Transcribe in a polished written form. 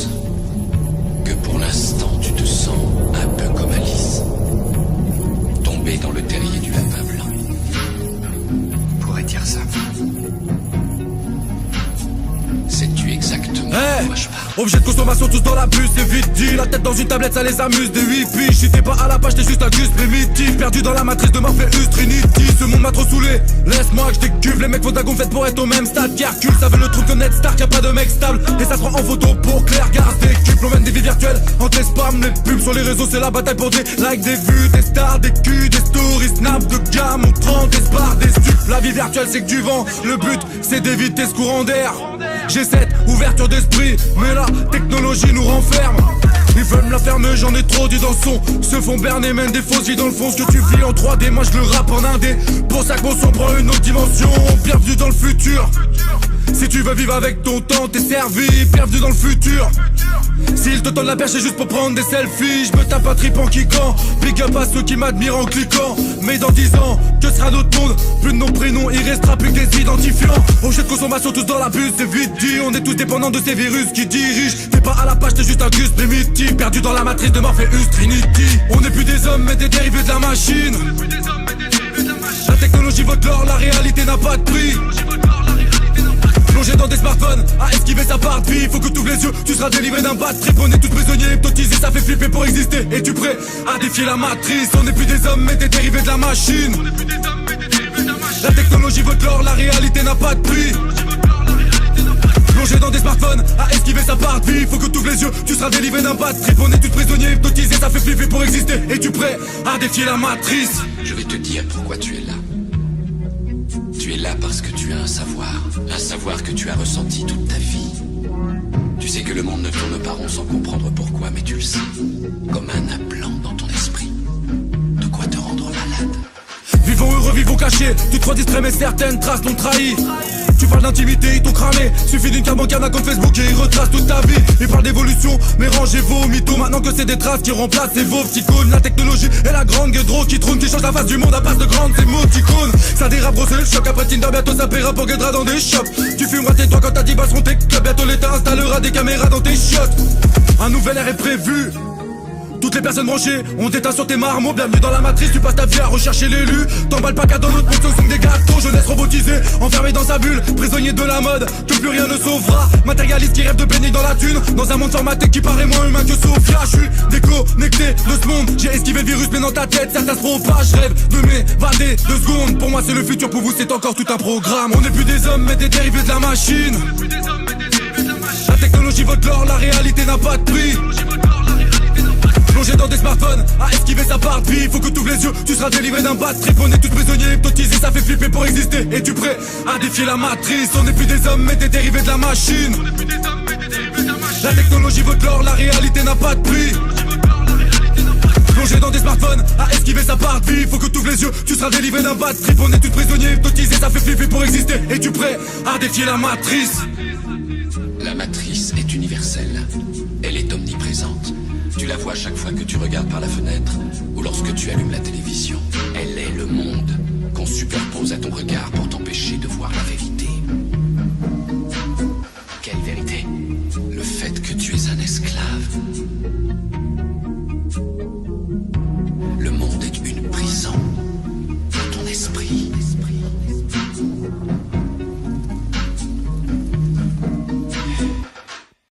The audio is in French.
pense que pour l'instant tu te sens un peu comme Alice, tombée dans le terrier du lapin blanc. Pourrait dire ça. Sais-tu exactement de quoi je parle? Objet de consommation tous dans la bus, c'est vite dit. La tête dans une tablette ça les amuse, des 8 piges. Si t'es pas à la page t'es juste un gus primitif. Perdu dans la matrice de Morpheus Trinity. Ce monde m'a trop saoulé, laisse-moi que je décuve. Les mecs font ta gonflette pour être au même stade qu'Hercule. Ça veut le truc que Ned Stark, y'a pas de mec stable. Et ça se prend en photo pour Claire, garde des cubes. L'on mène des vies virtuelles, entre les spams, les pubs. Sur les réseaux c'est la bataille pour des likes, des vues, des stars, des culs, des stories, snap de gamme, on 30, des spars, des stupes. La vie virtuelle c'est que du vent, le but c'est d'éviter ce courant d'air. J'ai cette ouverture d'esprit, mais la technologie nous renferme. Ils veulent me la fermer, j'en ai trop dit dans le son. Se font berner, mènent des fausses vies dans le fond. Ce que tu vis en 3D, moi je le rappe en indé. Pour ça que mon son prend une autre dimension. Bienvenue dans le futur. Si tu veux vivre avec ton temps, t'es servi. Bienvenue dans le futur. S'ils te tendent la perche, c'est juste pour prendre des selfies. Je me tape un trip en kickant. Big up à ceux qui m'admirent en cliquant. Mais dans 10 ans, que sera notre monde? Plus de nos prénoms, il restera plus que des identifiants. Objet de consommation, tous dans la bus, c'est vite dit. On est tous dépendants de ces virus qui dirigent. T'es pas à la page, t'es juste un gus primitif. Perdu dans la matrice de Morpheus Trinity. On n'est plus des hommes, mais des dérivés de la machine. La technologie vote l'or, la réalité n'a pas de prix. Plongé dans des smartphones, à esquiver sa partie. Faut que tu ouvres les yeux, tu seras délivré d'un bad trip. On est tous prisonniers, hypnotisés, ça fait flipper pour exister. Es-tu prêt à défier la matrice? On n'est plus des hommes mais des dérivés de la machine. La technologie vote l'or, la réalité n'a pas de prix. Plongé dans des smartphones, à esquiver sa partie. Faut que tu ouvres les yeux, tu seras délivré d'un bad trip. On est tous prisonniers, hypnotisés, ça fait flipper pour exister. Es-tu prêt à défier la matrice? Je vais te dire pourquoi tu es là. Tu es là parce que tu as un savoir que tu as ressenti toute ta vie. Tu sais que le monde ne tourne pas rond sans comprendre pourquoi, mais tu le sais, comme un implant dans ton esprit. De quoi te rendre malade. Vivons heureux, vivons cachés. Tu te crois distrait mais certaines traces t'ont trahi. Tu parles d'intimité, ils t'ont cramé. Suffit d'une carte bancaire, d'un compte Facebook et ils retracent toute ta vie. Ils parlent d'évolution, mais rangez vos mythos. Maintenant que c'est des traces qui remplacent ces vos petits cônes. La technologie est la grande gueudreau qui trône, qui change la face du monde à base de grandes émoticônes. Ça dérape, gros c'est le choc. Après Tinder, bientôt ça paiera pour gueudra dans des shops. Tu fumeras tes doigts quand t'as 10 balles seront tes clubs. Bientôt l'État installera des caméras dans tes chiottes. Un nouvel air est prévu. Toutes les personnes branchées ont éteint sur tes marmots. Bienvenue dans la matrice, tu passes ta vie à rechercher l'élu. T'emballes pas qu'à dans notre monde, ce sont des gâteaux. Jeunesse robotisée, enfermée dans sa bulle. Prisonnier de la mode, que plus rien ne sauvera. Matérialiste qui rêve de baigner dans la thune. Dans un monde formaté qui paraît moins humain que Sophia. Je suis déconnecté de ce monde. J'ai esquivé le virus mais dans ta tête certains se propagent. Je rêve de m'évader 2 secondes. Pour moi c'est le futur, pour vous c'est encore tout un programme. On n'est plus des hommes mais des dérivés de la machine. La technologie vote l'or, la réalité n'a pas de prix. Plongé dans des smartphones, à esquiver sa partie. Faut que tu ouvres les yeux, tu seras délivré d'un bad trip. On est tous prisonniers, hypnotisés, ça fait flipper pour exister. Es-tu prêt à défier la matrice? On n'est plus des hommes mais des dérivés de la machine. La technologie vote l'or, la réalité n'a pas de prix. Plongé dans des smartphones, à esquiver sa partie. Faut que tu ouvres les yeux, tu seras délivré d'un bad trip. On est tous prisonniers, hypnotisés, ça fait flipper pour exister. Es-tu prêt à défier la matrice? La matrice est universelle. Elle est omniprésente. Tu la vois chaque fois que tu regardes par la fenêtre ou lorsque tu allumes la télévision. Elle est le monde qu'on superpose à ton regard pour t'empêcher de voir la vérité. Quelle vérité? Le fait que tu es un esclave.